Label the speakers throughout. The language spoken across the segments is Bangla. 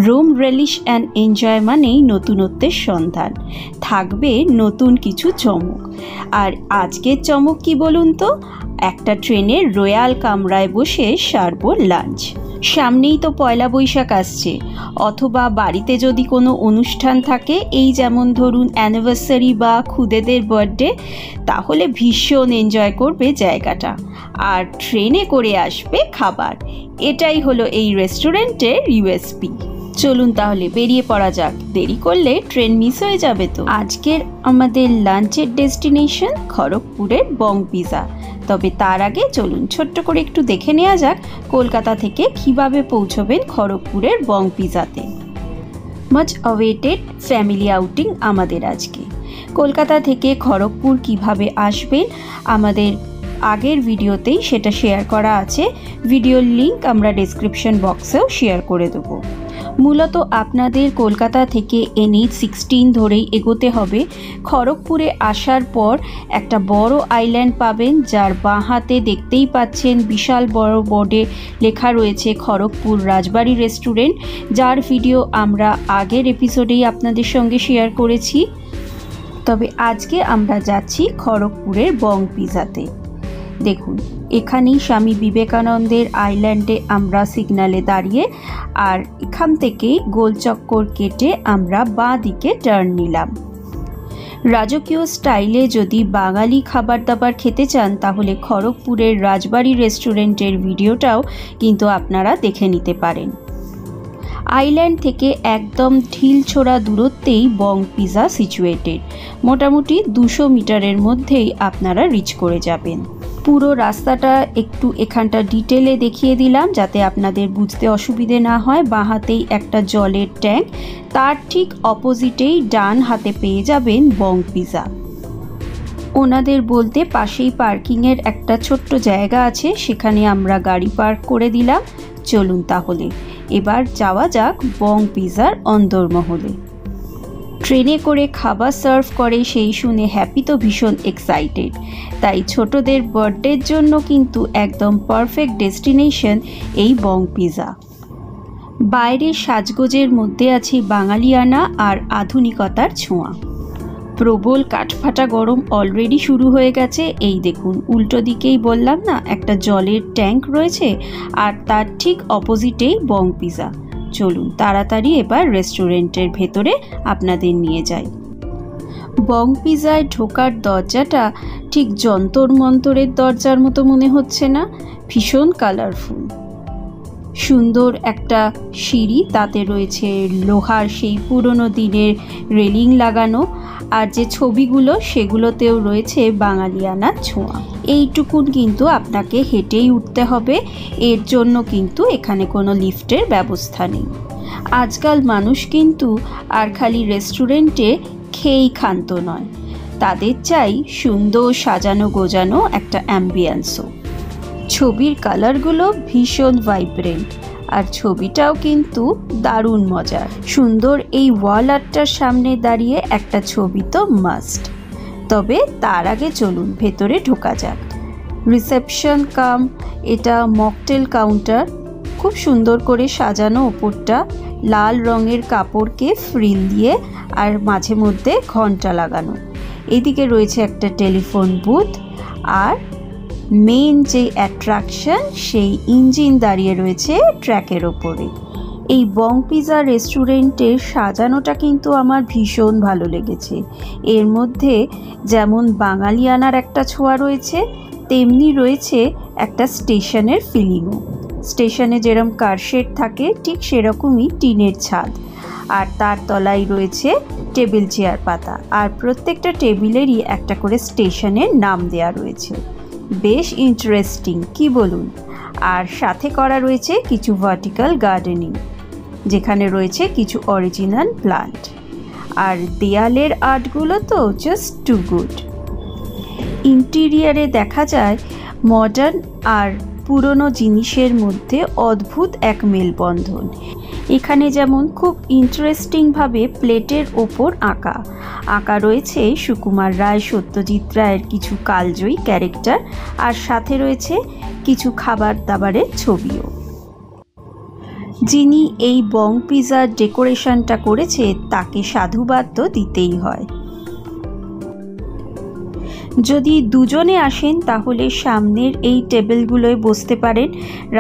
Speaker 1: রোম রেলিশ অ্যান্ড এনজয় মানেই নতুনত্বের সন্ধান, থাকবে নতুন কিছু চমক। আর আজকের চমক কি বলুন তো? একটা ট্রেনের রয়্যাল কামরায় বসে সারবো লাঞ্চ। সামনেই তো পয়লা বৈশাখ আসছে, অথবা বাড়িতে যদি কোনো অনুষ্ঠান থাকে, এই যেমন ধরুন অ্যানিভার্সারি বা খুদেদের বার্থডে, তাহলে ভীষণ এনজয় করবে জায়গাটা। আর ট্রেনে করে আসবে খাবার। এটাই হলো এই রেস্টুরেন্টের ইউএসপি। চলুন তাহলে বেরিয়ে পড়া যাক, দেরি করলে ট্রেন মিস হয়ে যাবে তো। আজকের আমাদের লাঞ্চের ডেস্টিনেশন খড়গপুরের বং পিৎজা। তবে তার আগে চলুন ছোট্ট করে একটু দেখে নেওয়া যাক কলকাতা থেকে কিভাবে পৌঁছবেন খড়গপুরের বং পিৎজাতে। মাচ অ্যাওয়েটেড ফ্যামিলি আউটিং আমাদের আজকে। কলকাতা থেকে খড়গপুর কিভাবে আসবেন আমাদের আগের ভিডিওতেই সেটা শেয়ার করা আছে। ভিডিওর লিংক আমরা ডেসক্রিপশন বক্সেও শেয়ার করে দেবো। মূলত আপনাদের কলকাতা থেকে NH-16 ধরেই এগোতে হবে। খড়গপুরে আসার পর একটা বড় আইল্যান্ড পাবেন, যার বাঁ হাতে দেখতেই পাচ্ছেন বিশাল বড় বোর্ডে লেখা রয়েছে খড়গপুর রাজবাড়ি রেস্টুরেন্ট, যার ভিডিও আমরা আগের এপিসোডেই আপনাদের সঙ্গে শেয়ার করেছি। তবে আজকে আমরা যাচ্ছি খড়গপুরের বং পিৎজাতে। দেখুন, এখানেই স্বামী বিবেকানন্দের আইল্যান্ডে আমরা সিগন্যালে দাঁড়িয়ে, আর এখান থেকেই গোলচক্কর কেটে আমরা বাঁ দিকে টার্ন নিলাম। রাজকীয় স্টাইলে যদি বাঙালি খাবার দাবার খেতে চান, তাহলে খড়গপুরের রাজবাড়ি রেস্টুরেন্টের ভিডিওটাও কিন্তু আপনারা দেখে নিতে পারেন। আইল্যান্ড থেকে একদম ঢিল ছোড়া দূরত্বেই বং পিৎজা সিচুয়েটেড। মোটামুটি 200 মিটারের মধ্যেই আপনারা রিচ করে যাবেন। পুরো রাস্তাটা একটু এখানটা ডিটেলে দেখিয়ে দিলাম যাতে আপনাদের বুঝতে অসুবিধে না হয়। বাঁ হাতেই একটা জলের ট্যাঙ্ক, তার ঠিক অপোজিটেই ডান হাতে পেয়ে যাবেন বং পিৎজা। ওনাদের বলতে পাশেই পার্কিংয়ের একটা ছোট্ট জায়গা আছে, সেখানে আমরা গাড়ি পার্ক করে দিলাম। চলুন তাহলে এবার যাওয়া যাক বং পিৎজার অন্দরমহলে। ট্রেনে করে খাবার সার্ভ করে সেই শুনে হ্যাপি তো ভীষণ এক্সাইটেড। তাই ছোটদের বার্থডের জন্য কিন্তু একদম পারফেক্ট ডেস্টিনেশন এই বং পিৎজা। বাইরের সাজগোজের মধ্যে আছে বাঙালিয়ানা আর আধুনিকতার ছোঁয়া। প্রবল কাঠফাটা গরম অলরেডি শুরু হয়ে গেছে। এই দেখুন, উল্টো দিকেই বললাম না একটা জলের ট্যাঙ্ক রয়েছে, আর তার ঠিক অপোজিটেই বং পিৎজা। চলুন তাড়াতাড়ি এবার রেস্টুরেন্টের ভেতরে আপনাদের নিয়ে যাই। বং পিৎজায় ঢোকার দরজাটা ঠিক যন্তর মন্তরের দরজার মতো মনে হচ্ছে না? ভীষণ কালারফুল, সুন্দর একটা সিঁড়ি, তাতে রয়েছে লোহার সেই পুরনো দিনের রেলিং লাগানো, আর যে ছবিগুলো সেগুলোতেও রয়েছে বাঙালিয়ানার ছোঁয়া। এইটুকুন কিন্তু আপনাকে হেঁটেই উঠতে হবে, এর জন্য কিন্তু এখানে কোনো লিফটের ব্যবস্থা নেই। আজকাল মানুষ কিন্তু আর খালি রেস্টুরেন্টে খেয়েই ক্ষান্ত নয়, তাদের চাই সুন্দর সাজানো গোজানো একটা অ্যাম্বিয়েন্সও। ছবির কালারগুলো ভীষণ ভাইব্রেন্ট, আর ছবিটাও কিন্তু দারুণ মজার। সুন্দর এই ওয়াল আর্টটার সামনে দাঁড়িয়ে একটা ছবি তো মাস্ট। তবে তার আগে চলুন ভেতরে ঢোকা যাক। রিসেপশন কাম এটা মকটেল কাউন্টার, খুব সুন্দর করে সাজানো। ওপরটা লাল রঙের কাপড়কে ফ্রিল দিয়ে, আর মাঝে মধ্যে ঘন্টা লাগানো। এদিকে রয়েছে একটা টেলিফোন বুথ, আর মেন যে অ্যাট্রাকশন সেই ইঞ্জিন দাঁড়িয়ে রয়েছে ট্র্যাকের ওপরে। এই বং পিৎজা রেস্টুরেন্টের সাজানোটা কিন্তু আমার ভীষণ ভালো লেগেছে। এর মধ্যে যেমন বাঙালিয়ানার একটা ছোঁয়া রয়েছে, তেমনি রয়েছে একটা স্টেশনের ফিলিংও। স্টেশনে যেরকম কারশেড থাকে ঠিক সেরকমই টিনের ছাদ, আর তার তলায় রয়েছে টেবিল চেয়ার পাতা, আর প্রত্যেকটা টেবিলেরই একটা করে স্টেশনের নাম দেয়া রয়েছে। বেশ ইন্টারেস্টিং, কি বলুন? আর সাথে করা রয়েছে কিছু ভার্টিক্যাল গার্ডেনিং, যেখানে রয়েছে কিছু অরিজিনাল প্লান্ট। আর দেয়ালের আর্টগুলো তো জাস্ট টু গুড। ইন্টেরিয়ারে দেখা যায় মডার্ন আর পুরনো জিনিসের মধ্যে অদ্ভুত এক মেলবন্ধন। এখানে যেমন খুব ইন্টারেস্টিংভাবে প্লেটের ওপর আঁকা রয়েছে সুকুমার রায়, সত্যজিৎ রায়ের কিছু কালজয়ী ক্যারেক্টার, আর সাথে রয়েছে কিছু খাবার দাবারের ছবিও। যিনি এই বং পিজার ডেকোরেশনটা করেছে তাকে সাধুবাদ তো দিতেই হয়। যদি দুজনে আসেন তাহলে সামনের এই টেবিলগুলোয় বসতে পারেন,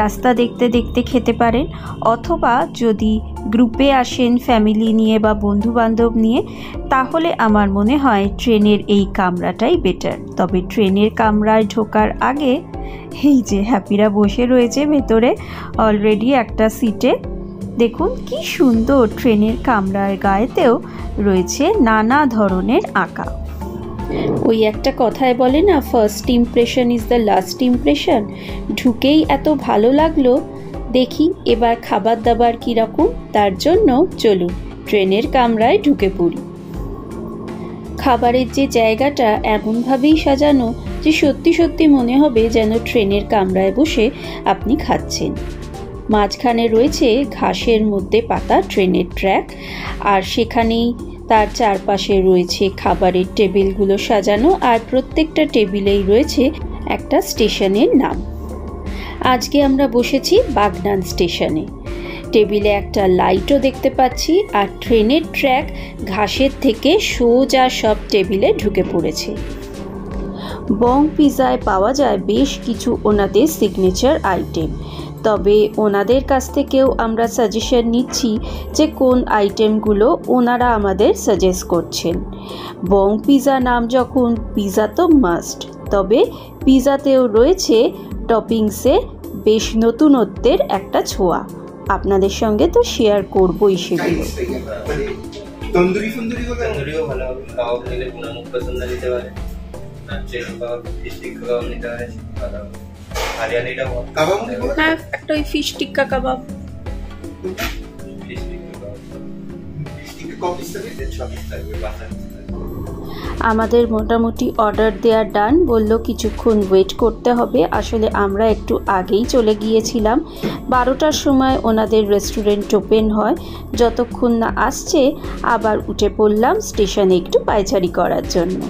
Speaker 1: রাস্তা দেখতে দেখতে খেতে পারেন, অথবা যদি গ্রুপে আসেন ফ্যামিলি নিয়ে বা বন্ধুবান্ধব নিয়ে তাহলে আমার মনে হয় ট্রেনের এই কামরাটাই বেটার। তবে ট্রেনের কামরায় ঢোকার আগে এই যে হ্যাপিরা বসে রয়েছে ভেতরে অলরেডি একটা সিটে। দেখুন কি সুন্দর, ট্রেনের কামরার গায়েতেও রয়েছে নানা ধরনের আঁকা। ওই একটা কথায় বলে না, first impression is the last impression. ঢুকেই এত ভালো লাগলো, দেখি এবার খাবার দাবার কীরকম, তার জন্য চলুন ট্রেনের কামরায় ঢুকে পড়ি। খাবারের যে জায়গাটা এমনভাবেই সাজানো যে সত্যি সত্যি মনে হবে যেন ট্রেনের কামরায় বসে আপনি খাচ্ছেন। মাঝখানে রয়েছে ঘাসের মধ্যে পাতা ট্রেনের ট্র্যাক, আর সেখানেই তার চারপাশে রয়েছে খাবারের টেবিলগুলো সাজানো, আর প্রত্যেকটা টেবিলেই রয়েছে একটা স্টেশনের নাম। আজকে আমরা বসেছি বাগনান স্টেশনে। টেবিলে একটা লাইটও দেখতে পাচ্ছি, আর ট্রেনের ট্র্যাক ঘাসের থেকে সোজা সব টেবিলে ঢুকে পড়েছে। বং পিজায় পাওয়া যায় বেশ কিছু ওনাদের সিগনেচার আইটেম, তবে ওনাদের কাছ থেকেও আমরা সাজেশন নিচ্ছি যে কোন আইটেমগুলো ওনারা আমাদের সাজেস্ট করছেন। বং পিজা নাম যখন, পিজা তো মাস্ট, তবে পিজাতেও রয়েছে টপিংসে বেশ নতুনত্বের একটা ছোঁয়া। আপনাদের সঙ্গে তো শেয়ার করবই সেগুলো।
Speaker 2: তন্দুরি তন্দুরিও ভালো হবে, কাবাব নিলে মুখ পছন্দ নিতে পারে, নিতে পারে ভালো হবে।
Speaker 1: হ্যাঁ, একটা ওই ফিশ টিক্কা কাবাব। আমাদের মোটামুটি অর্ডার দেওয়া ডান, বললো কিছুক্ষণ ওয়েট করতে হবে। আসলে আমরা একটু আগেই চলে গিয়েছিলাম, 12টার সময় ওনাদের রেস্টুরেন্ট ওপেন হয়। যতক্ষণ না আসছে আবার উঠে পড়লাম স্টেশনে একটু পায়চারি করার জন্য।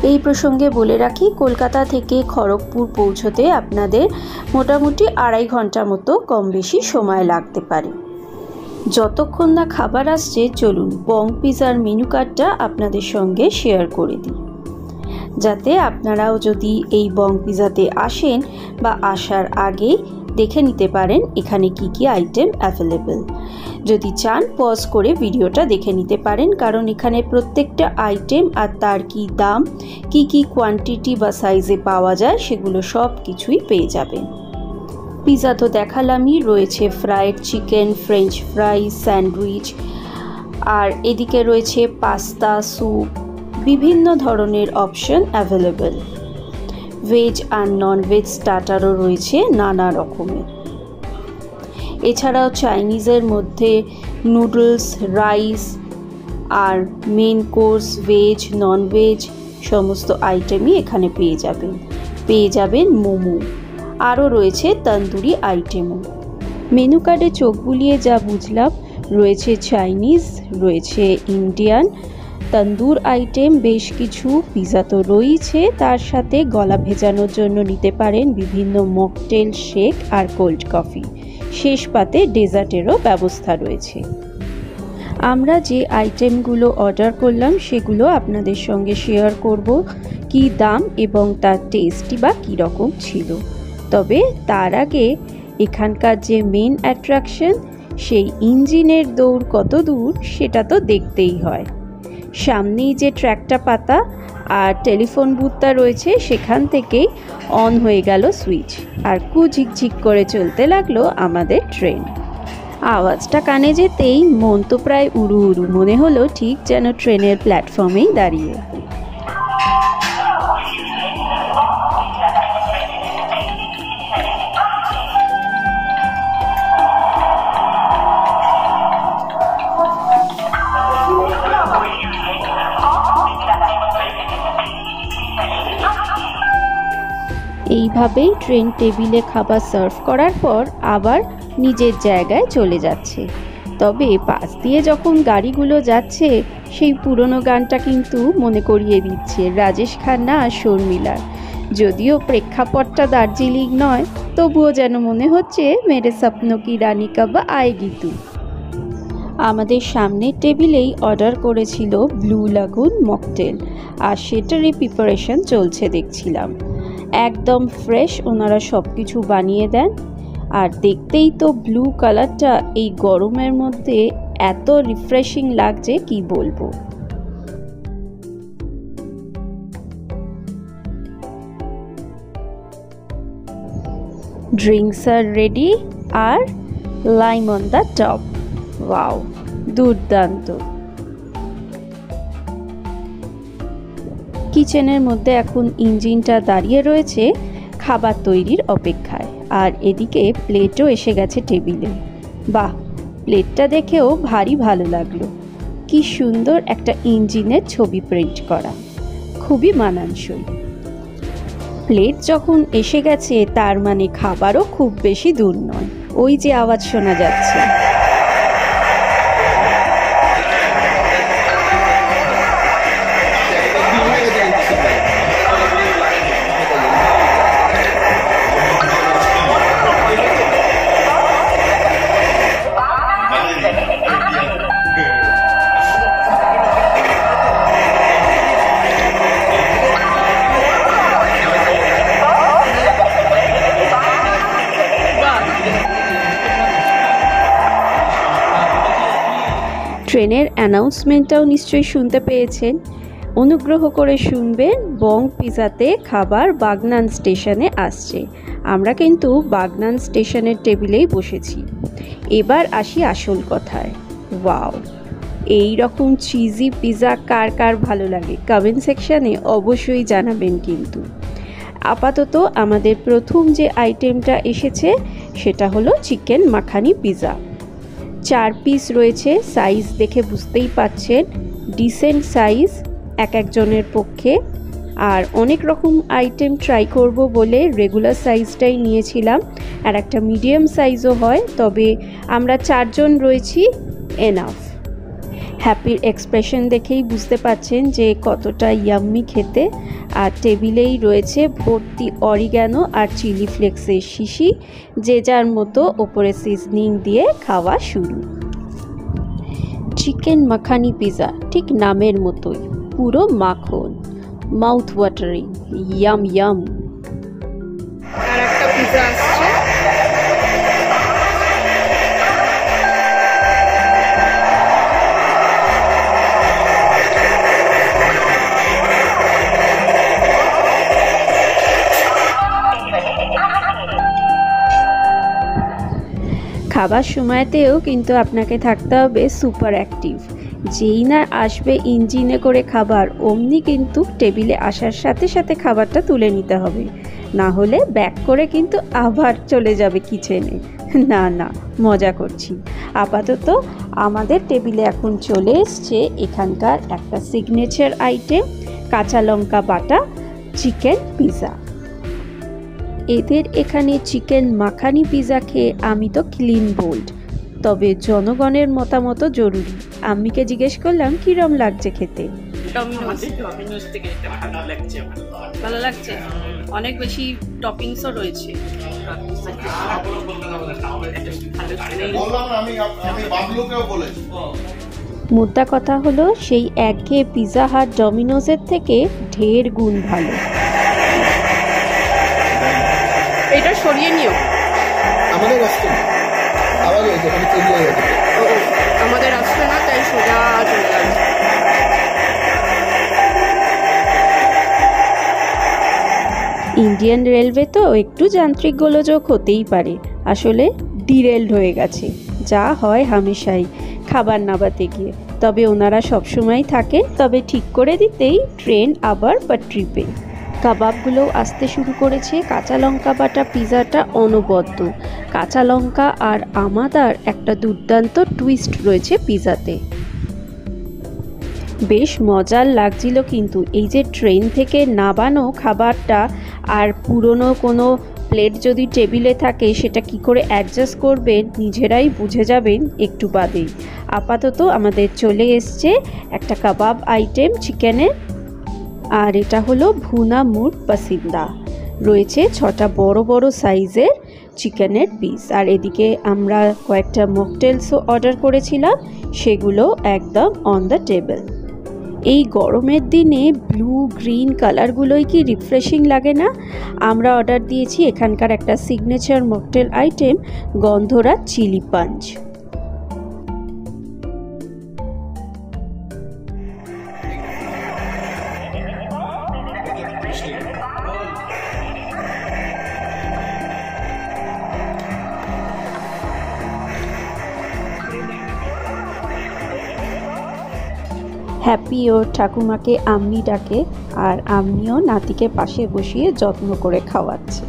Speaker 1: এই প্রসঙ্গে বলে রাখি, কলকাতা থেকে খড়গপুর পৌঁছতে আপনাদের মোটামুটি 2.5 ঘন্টা মতো কম বেশি সময় লাগতে পারে। যতক্ষণ না খাবার আসছে চলুন বং পিজার মেনু কার্ডটা আপনাদের সঙ্গে শেয়ার করে দিই, যাতে আপনারাও যদি এই বং পিজাতে আসেন বা আসার আগেই দেখে নিতে পারেন এখানে কি কি আইটেম অ্যাভেলেবেল। যদি চান পজ করে ভিডিওটা দেখে নিতে পারেন, কারণ এখানে প্রত্যেকটা আইটেম আর তার কি দাম, কি কি কোয়ান্টিটি বা সাইজে পাওয়া যায় সেগুলো সব কিছুই পেয়ে যাবেন। পিজা তো দেখালামই, রয়েছে fried chicken, French fry, sandwich, আর এদিকে রয়েছে পাস্তা, স্যুপ, বিভিন্ন ধরনের অপশন অ্যাভেলেবেল। ভেজ আর নন ভেজ স্টার্টারও রয়েছে নানা রকমের। এছাড়াও চাইনিজের মধ্যে নুডলস, রাইস, আর main course veg non veg সমস্ত আইটেমই এখানে পেয়ে যাবেন মোমো, আরও রয়েছে তন্দুরি আইটেমও। মেনু কার্ডে চোখ বুলিয়ে যা বুঝলাম, রয়েছে চাইনিজ, রয়েছে ইন্ডিয়ান, তন্দুর আইটেম বেশ কিছু, পিজা তো রয়েছে, তার সাথে গলা ভেজানোর জন্য নিতে পারেন বিভিন্ন মকটেল, শেক আর কোল্ড কফি। শেষ পাতে ডেজার্টেরও ব্যবস্থা রয়েছে। আমরা যে আইটেমগুলো অর্ডার করলাম সেগুলো আপনাদের সঙ্গে শেয়ার করব, কি দাম এবং তার টেস্টই বা কীরকম ছিল। তবে তার আগে এখানকার যে মেন অ্যাট্রাকশন, সেই ইঞ্জিনের দৌড় কত দূর সেটা তো দেখতেই হয়। সামনেই যে ট্র্যাকটা পাতা আর টেলিফোন বুথটা রয়েছে, সেখান থেকেই অন হয়ে গেল সুইচ, আর ঝিকঝিক করে চলতে লাগলো আমাদের ট্রেন। আওয়াজটা কানে যেতেই মন তো প্রায় উড়ু উড়ু, মনে হলো ঠিক যেন ট্রেনের প্ল্যাটফর্মেই দাঁড়িয়ে। এইভাবেই ট্রেন টেবিলে খাবার সার্ভ করার পর আবার নিজের জায়গায় চলে যাচ্ছে। তবে পাশ দিয়ে যখন গাড়িগুলো যাচ্ছে, সেই পুরনো গানটা কিন্তু মনে করিয়ে দিচ্ছে রাজেশ খান্না আর শর্মিলার, যদিও প্রেক্ষাপটটা দার্জিলিং নয়, তবুও যেন মনে হচ্ছে মেরে স্বপ্ন কি রানী কাব আয়েগি তু। আমাদের সামনের টেবিলেই অর্ডার করেছিল ব্লু লাগুন মকটেল, আর সেটারই প্রিপারেশন চলছে দেখছিলাম। একদম ফ্রেশ ওনারা সব কিছু বানিয়ে দেন, আর দেখতেই তো ব্লু কালারটা এই গরমের মধ্যে এত রিফ্রেশিং লাগছে কি বলবো। ড্রিঙ্কস আর রেডি, আর lime on the top. Wow, দুর্দান্ত। কিচেনের মধ্যে এখন ইঞ্জিনটা দাঁড়িয়ে রয়েছে খাবার তৈরির অপেক্ষায়, আর এদিকে প্লেটও এসে গেছে টেবিলে। বাহ, প্লেটটা দেখেও ভারী ভালো লাগলো। কি সুন্দর একটা ইঞ্জিনের ছবি প্রিন্ট করা, খুবই মানানসই। প্লেট যখন এসে গেছে তার মানে খাবারও খুব বেশি দূর নয়। ওই যে আওয়াজ শোনা যাচ্ছে। ট্রেনের অ্যানাউন্সমেন্টটাও নিশ্চয়ই শুনতে পেয়েছেন। অনুগ্রহ করে শুনবেন, বং পিজাতে খাবার বাগনান স্টেশনে আসছে। আমরা কিন্তু বাগনান স্টেশনের টেবিলেই বসেছি। এবার আসি আসল কথায়। ওয়াও, এই রকম চিজি পিজা কার কার ভালো লাগে কমেন্ট সেকশানে অবশ্যই জানাবেন। কিন্তু আপাতত আমাদের প্রথম যে আইটেমটা এসেছে সেটা হলো চিকেন মাখানি পিজা। 4 পিস রয়েছে, সাইজ দেখে বুঝতেই পাচ্ছেন ডিসেন্ট সাইজ এক একজনের পক্ষে। আর অনেক রকম আইটেম ট্রাই করব বলে রেগুলার সাইজটাই নিয়েছিলাম, আর একটা মিডিয়াম সাইজও হয়, তবে আমরা 4 জন রয়েছি, এনাফ। হ্যাপির এক্সপ্রেশন দেখেই বুঝতে পাচ্ছেন যে কতটা ইয়াম্মি খেতে। আর টেবিলেই রয়েছে ভর্তি অরিগ্যানো আর চিলি ফ্লেক্সের শিশি, যে যার মতো ওপরে সিজনিং দিয়ে খাওয়া শুরু। চিকেন মাখানি পিজা ঠিক নামের মতোই, পুরো মাখন, মাউথ ওয়াটারিং, ইয়াম ইয়াম।
Speaker 3: আর একটা পিজা আসছে।
Speaker 1: খাবার সময়তেও কিন্তু আপনাকে থাকতে হবে সুপার অ্যাক্টিভ। যেই না আসবে ইঞ্জিনে করে খাবার, অমনি কিন্তু টেবিলে আসার সাথে সাথে খাবারটা তুলে নিতে হবে, না হলে ব্যাক করে কিন্তু আবার চলে যাবে কিচেনে। না না, মজা করছি। আপাতত আমাদের টেবিলে এখন চলে এসছে এখানকার একটা সিগনেচার আইটেম, কাঁচা লঙ্কা বাটা চিকেন পিজা। এদের এখানে চিকেন মাখানি পিজা খেয়ে আমি তো ক্লিন বোল্ড, তবে জনগণের মতামত জরুরি। আম্মিকে জিজ্ঞেস করলাম কিরম লাগছে খেতে।
Speaker 3: ডমিনোজ থেকে ভালো লাগছে, অনেক বেশি টপিংসও রয়েছে।
Speaker 1: মুদ্রা কথা হলো সেই একঘেয়ে পিজা হাট ডমিনোজের থেকে ঢের গুণ ভালো।
Speaker 3: এটা সরিয়ে নিও,
Speaker 2: আমাদের আসছে না, আবার যেখানে চিলি হয়ে যাবে,
Speaker 3: আমাদের আসছে না, তাই সোজা চলে যাচ্ছে।
Speaker 1: ইন্ডিয়ান রেলওয়ে তো একটু যান্ত্রিক গোলযোগ হতেই পারে, আসলে ডিরেলড হয়ে গেছে, যা হয় হামেশাই খাবার নাবাতে গিয়ে। তবে ওনারা সবসময় থাকেন, তবে ঠিক করে দিতেই ট্রেন আবার ট্রিপে। কাবাবগুলো আসতে শুরু করেছে। কাঁচা লঙ্কা বাটা পিজাটা অনবদ্য। কাঁচা লঙ্কা আর আমাদার একটা দুর্দান্ত টুইস্ট রয়েছে পিজাতে, বেশ মজার লাগছিল। কিন্তু এই যে ট্রেন থেকে নাবানো খাবারটা আর পুরনো কোনো প্লেট যদি টেবিলে থাকে, সেটা কি করে অ্যাডজাস্ট করবেন নিজেরাই বুঝে যাবেন একটু বাদেই। আপাতত আমাদের চলে এসছে একটা কাবাব আইটেম চিকেনের, আর এটা হলো ভুনা মুর পাসিন্দা, রয়েছে 6টা বড় বড় সাইজের চিকেনের পিস। আর এদিকে আমরা কয়েকটা মকটেলসও অর্ডার করেছিলাম, সেগুলো একদম অন দ্য টেবিল। এই গরমের দিনে ব্লু গ্রিন কালারগুলোই কি রিফ্রেশিং লাগে না। আমরা অর্ডার দিয়েছি এখানকার একটা সিগনেচার মকটেল আইটেম, গন্ধরাজ চিলি পাঞ্চ। হ্যাপি ওর ঠাকুমাকে আম্মি ডাকে, আর আম্মিও নাতিকে পাশে বসিয়ে যত্ন করে খাওয়াচ্ছে।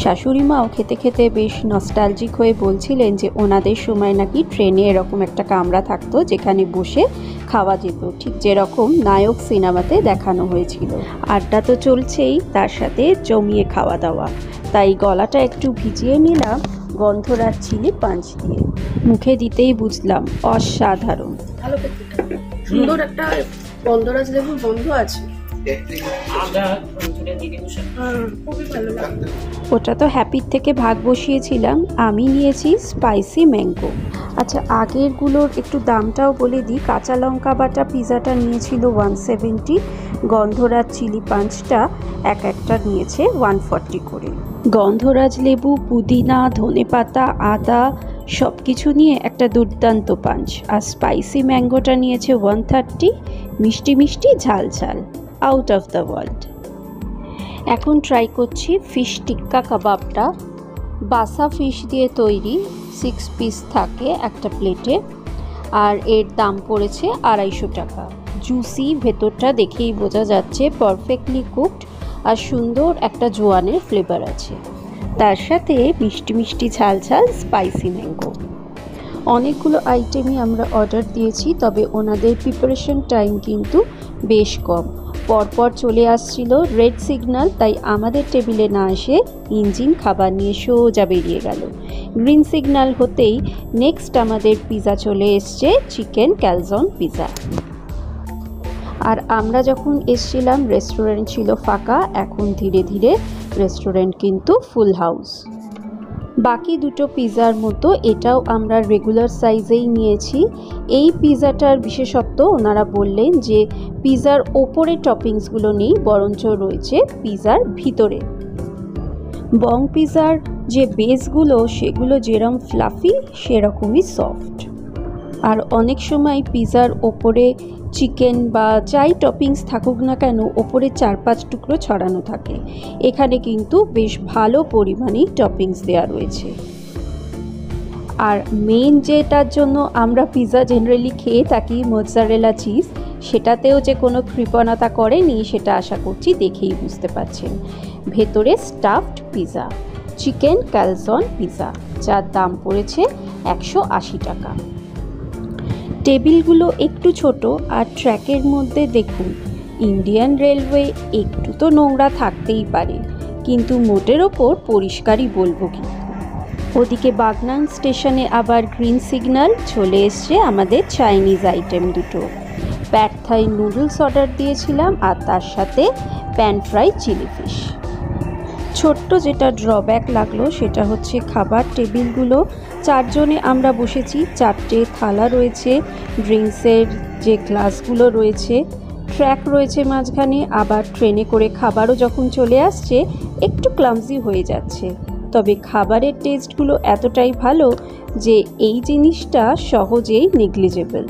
Speaker 1: শাশুড়ি মাও খেতে খেতে বেশ নস্টালজিক হয়ে বলছিলেন যে ওনাদের সময় নাকি ট্রেনে এরকম একটা কামরা থাকতো যেখানে বসে খাওয়া যেত, ঠিক যেরকম নায়ক সিনেমাতে দেখানো হয়েছিল। আড্ডা তো চলছেই, তার সাথে জমিয়ে খাওয়া দাওয়া। তাই গলাটা একটু ভিজিয়ে নিলাম গন্ধরাজ চিলি পাঞ্চ দিয়ে। মুখে দিতেই বুঝলাম অসাধারণ।
Speaker 3: ভালো খেতে, সুন্দর একটা গন্ধরাজ লেবুর গন্ধ আছে। খুবই ভালো লাগে।
Speaker 1: ওটা তো হ্যাপির থেকে ভাগ বসিয়েছিলাম, আমি নিয়েছি স্পাইসি ম্যাঙ্গো। আচ্ছা, আগেরগুলোর একটু দামটাও বলে দিই। কাঁচা লঙ্কা বাটা পিৎজাটা নিয়েছিল 170, গন্ধরাজ চিলি পাঞ্চটা একটা নিয়েছে 140 করে। গন্ধরাজ লেবু, পুদিনা, ধনেপাতা, আদা সব কিছু নিয়ে একটা দুর্দান্ত পাঞ্চ। আর স্পাইসি ম্যাঙ্গোটা নিয়েছে 130, মিষ্টি মিষ্টি ঝাল ঝাল, আউট অফ দ্য ওয়ার্ল্ড। এখন ট্রাই করছি ফিশ টিক্কা কাবাবটা। বাসা ফিশ দিয়ে তৈরি, 6 পিস থাকে একটা প্লেটে, আর এর দাম পড়েছে 250 টাকা। জুসি, ভেতরটা দেখেই বোঝা যাচ্ছে পারফেক্টলি কুকড, আর সুন্দর একটা জোয়ানের ফ্লেভার আছে। তার সাথে মিষ্টি মিষ্টি ঝাল ঝাল স্পাইসি ম্যাঙ্গো। অনেকগুলো আইটেমই আমরা অর্ডার দিয়েছি, তবে ওনাদের প্রিপারেশন টাইম কিন্তু বেশ কম। পরপর চলে আসছিল রেড সিগন্যাল, তাই আমাদের টেবিলে না এসে ইঞ্জিন খাবার নিয়ে সোজা বেরিয়ে গেল। গ্রিন সিগন্যাল হতেই নেক্সট আমাদের পিৎজা চলে এসছে, চিকেন ক্যালজন পিৎজা। আর আমরা যখন এসছিলাম রেস্টুরেন্ট ছিল ফাঁকা, এখন ধীরে ধীরে রেস্টুরেন্ট কিন্তু ফুল হাউস। বাকি দুটো পিৎজার মতো এটাও আমরা রেগুলার সাইজেই নিয়েছি। এই পিৎজাটার বিশেষত্ব ওনারা বললেন যে পিৎজার ওপরে টপিংসগুলো নেই, বরঞ্চ রয়েছে পিৎজার ভিতরে। বং পিৎজার যে বেসগুলো সেগুলো যেরকম ফ্লাফি সেরকমই সফট। আর অনেক সময় পিৎজার ওপরে চিকেন বা যাই টপিংস থাকুক না কেন, ওপরে 4-5 টুকরো ছড়ানো থাকে। এখানে কিন্তু বেশ ভালো পরিমাণেই টপিংস দেওয়া রয়েছে। আর মেন যেটার জন্য আমরা পিৎজা জেনারেলি খেয়ে থাকি, মোৎজারেলা চিজ, সেটাতেও যে কোনো কৃপণতা করেনি সেটা আশা করছি দেখেই বুঝতে পারছেন। ভেতরে স্টাফড পিৎজা, চিকেন ক্যালজন পিৎজা, যার দাম পড়েছে 180 টাকা। টেবিলগুলো একটু ছোট, আর ট্র্যাকের মধ্যে দেখুন ইন্ডিয়ান রেলওয়ে, একটু তো নোংরা থাকতেই পারে, কিন্তু মোটের ওপর পরিষ্কারই বলবো। কিন্তু ওদিকে বাগনান স্টেশনে আবার গ্রিন সিগন্যাল, চলে এসছে আমাদের চাইনিজ আইটেম দুটো। প্যাড থাই নুডলস অর্ডার দিয়েছিলাম, আর তার সাথে প্যান ফ্রাই চিলি ফিশ। ছোট্ট যেটা ড্রব্যাক লাগলো সেটা হচ্ছে খাবার টেবিলগুলো। 4 জনে আমরা বসেছি, 4টে থালা রয়েছে, ড্রিঙ্কসের যে গ্লাসগুলো রয়েছে, ট্র্যাক রয়েছে মাঝখানে। আবার ট্রেনে করে খাবারও যখন চলে আসছে একটু ক্লামজি হয়ে যাচ্ছে, তবে খাবারের টেস্টগুলো এতটাই ভালো যে এই জিনিসটা সহজেই নেগলিজেবল।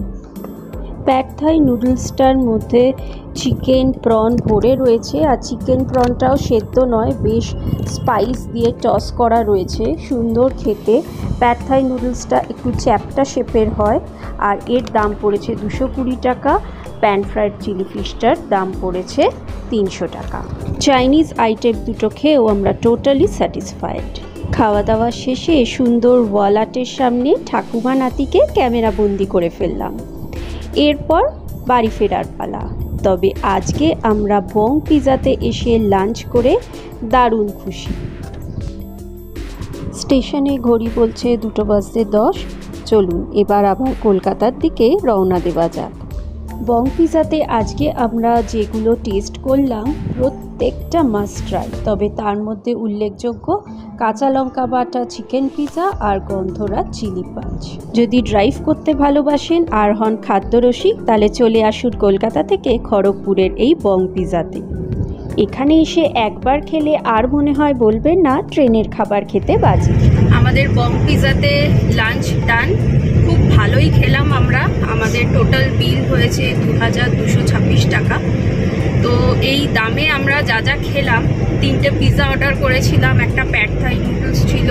Speaker 1: প্যাড থাই নুডলসটার মধ্যে চিকেন প্রন ভরে রয়েছে, আর চিকেন প্রনটাও সেদ্ধ নয়, বেশ স্পাইস দিয়ে টস করা রয়েছে, সুন্দর খেতে। প্যাড থাই নুডলসটা একটু চ্যাপটা শেপের হয়, আর এর দাম পড়েছে 220 টাকা। প্যান ফ্রাইড চিলি ফিশটার দাম পড়েছে 300 টাকা। চাইনিজ আইটেম দুটো খেয়েও আমরা টোটালি স্যাটিসফাইড। খাওয়া দাওয়া শেষে সুন্দর ওয়াল আর্টের সামনে ঠাকুমা নাতিকে ক্যামেরা বন্দি করে ফেললাম। এরপর বাড়ি ফেরার পালা। তবে আজকে আমরা বং পিৎজাতে এসে লাঞ্চ করে দারুণ খুশি। স্টেশনে ঘড়ি বলছে 2:10। চলুন এবার আবার কলকাতার দিকে রওনা দেওয়া যাক। বং পিজাতে আজকে আমরা যেগুলো টেস্ট করলাম প্রত্যেকটা মাস্ট ট্রাই, তবে তার মধ্যে উল্লেখযোগ্য কাঁচা লঙ্কা বাটা চিকেন পিজা আর গন্ধরাজ চিলি পাঞ্চ। যদি ড্রাইভ করতে ভালোবাসেন আর হন খাদ্যরসিক তাহলে চলে আসুন কলকাতা থেকে খড়গপুরের এই বং পিজাতে। এখানে এসে একবার খেলে আর মনে হয় বলবেন না ট্রেনের খাবার খেতে বাজে।
Speaker 3: আমাদের বং পিজাতে লাঞ্চ ডান, খুব ভালোই খেলাম আমরা। আমাদের টোটাল বিল হয়েছে 2226 টাকা। তো এই দামে আমরা যা যা খেলাম, 3টে পিজা অর্ডার করেছিলাম, একটা প্যাড থাই নুডলস ছিল,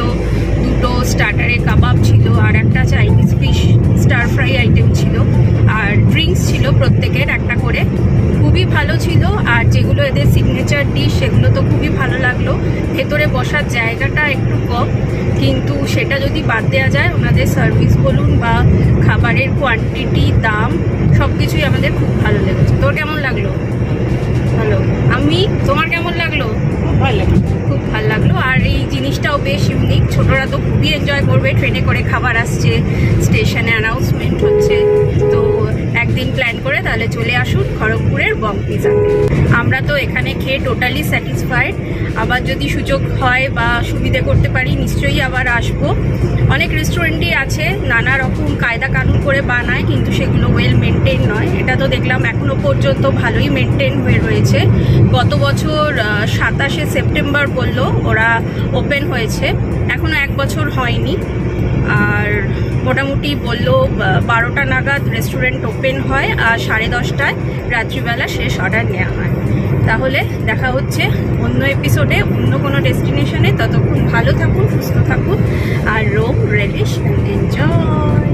Speaker 3: 2টো স্টার্টারে কাবাব ছিল, আর একটা Chinese fish star fry item ছিল, আর ড্রিঙ্কস ছিল প্রত্যেকের একটা করে। খুবই ভালো ছিল। আর যেগুলো এদের সিগনেচার ডিশ সেগুলো তো খুবই ভালো লাগলো। ভেতরে বসার জায়গাটা একটু কম, কিন্তু সেটা যদি বাদ দেওয়া যায় ওনাদের সার্ভিস বলুন বা খাবারের কোয়ান্টিটি, দাম সব কিছুই আমাদের খুব ভালো লেগেছে। তোর কেমন লাগলো? ভালো। তোমার কেমন লাগলো? খুব ভালো লাগলো। আর এই জিনিসটাও বেশ ইউনিক, ছোটরা তো খুবই এনজয় করবে। ট্রেনে করে খাবার আসছে, স্টেশনে অ্যানাউন্সমেন্ট হচ্ছে, তো একদিন প্ল্যান করে তাহলে চলে আসুন খড়গপুরের বং পিজাতে। আমরা তো এখানে খেয়ে টোটালি স্যাটিসফাইড। আবার যদি সুযোগ হয় বা সুবিধে করতে পারি নিশ্চয়ই আবার আসবো। অনেক রেস্টুরেন্টই আছে নানা রকম কায়দা কানুন করে বানায়, কিন্তু সেগুলো ওয়েল মেনটেন নয়। এটা তো দেখলাম এখনো পর্যন্ত ভালোই মেনটেন হয়ে রয়েছে। গত বছর 27শে সেপ্টেম্বর বললো ওরা ওপেন হয়েছে, এখনো 1 বছর হয়নি। আর মোটামুটি বললো 12টা নাগাদ রেস্টুরেন্ট ওপেন হয় আর 10:30টায় রাত্রিবেলা শেষ অর্ডার নেওয়া হয়। তাহলে দেখা হচ্ছে অন্য এপিসোডে, অন্য কোনো ডেস্টিনেশনে। ততক্ষণ ভালো থাকুন, সুস্থ থাকুন, আর রোম রেলিশ এন্ড এনজয়।